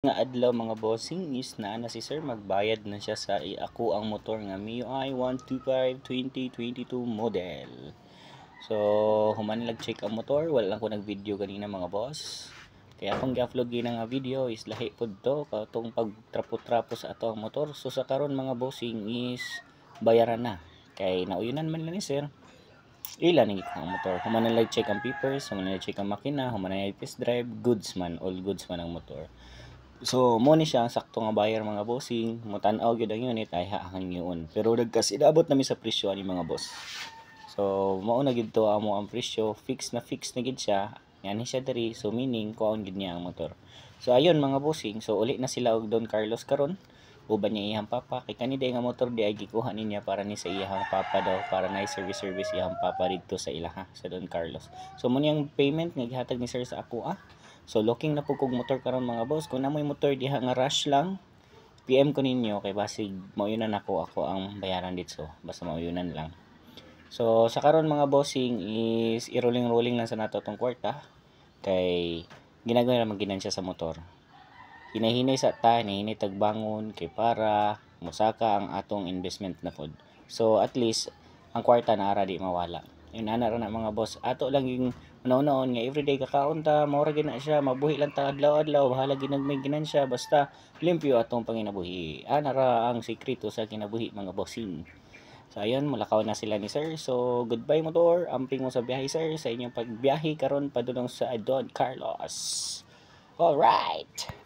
Nga adlaw mga bossing is na si sir magbayad na siya sa ako ang motor nga MIUI 125 2022 model. So human lag check ang motor, wala lang ko nag-video kanina mga boss. Kaya akong gi-upload gina nga video is lahi pod to katong pagtrapo-trapo sa ato ang motor. So sa karon mga bossing is bayaran na. Kay nauyunan man lang ni sir. Ila ni ang motor. Human na check ang papers, human na check ang makina, human na test drive, goods man, all goods man ang motor. So, mo ni siya sakto nga bayar mga bossing, mutan-aw gyud ang unit ay haang yun. Pero dagkas idabot nami sa presyo ani mga boss. So, mao na gid to amo ang presyo, fix na gid siya. Yan siya diri, so meaning kuon gid niya ang motor. So ayun mga bossing, so uli na sila og Don Carlos karon. Uban niya iyang papa kay kanida nga motor di ay gikuha niya para ni sa iyang papa daw para na service iyang papa dito sa ilaha sa Don Carlos. So mo niyang payment nga gihatag ni sir sa ako So looking na po kog motor karon mga boss. Kung namoy motor diha nga rush lang, PM ko ninyo kay basig mauyunan ako ang bayaran dito. Basta mauyunan lang. So sa karon mga bossing is i-rolling lang sa nato tong kwarta kay ginagawa naman ginansya sa motor. Hinahinay sa ta, hinahinay tagbangon kay para musaka ang atong investment na pod. So at least ang kwarta na ara di mawala. Yun ana ra na mga boss. Ato lang yung una-unaon nga everyday kakaon ta, mao ra gina siya, mabuhi lang ta adlaw-adlaw, bahala ginagmay ginansya basta limpyo atong panginabuhi. Ana ra ang sekreto sa kinabuhi mga bossing. So ayun, mulakaw na sila ni sir. So goodbye motor, amping mo sa biyahe sir sa inyong pagbiyahe karon padulong sa Don Carlos. All right.